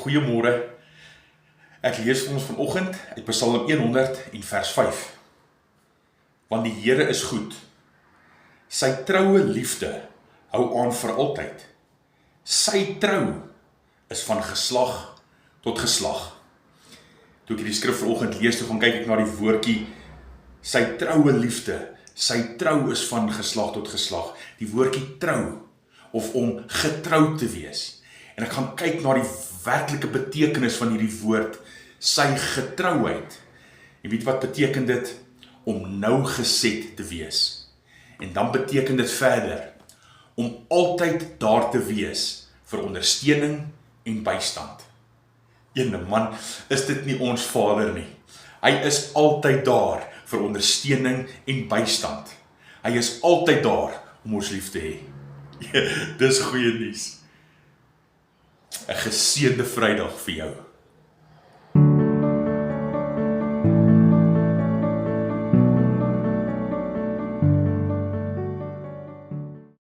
Goeiemôre. Ek lees vir ons vanoggend uit Psalm 100 en vers 5. Want die Here is goed. Sy troue liefde hou aan vir altyd. Sy trou is van geslag tot geslag. Toe ek die skrif vanoggend lees, toe gaan kyk ek na die woordjie sy troue liefde. Sy trou is van geslag tot geslag. Die woordjie trou of om getrou te wees. En ek gaan kyk na die werklike betekenis van hierdie woord, sy getrouheid. Jy weet wat beteken dit? Om nougeset te wees. En dan beteken dit verder, om altyd daar te wees vir ondersteuning en bystand. Ene man, is dit nie ons Vader nie. Hy is altyd daar vir ondersteuning en bystand. Hy is altyd daar om ons lief te hê. Dis goeie nuus. 'n geseënde Vrydag vir jou.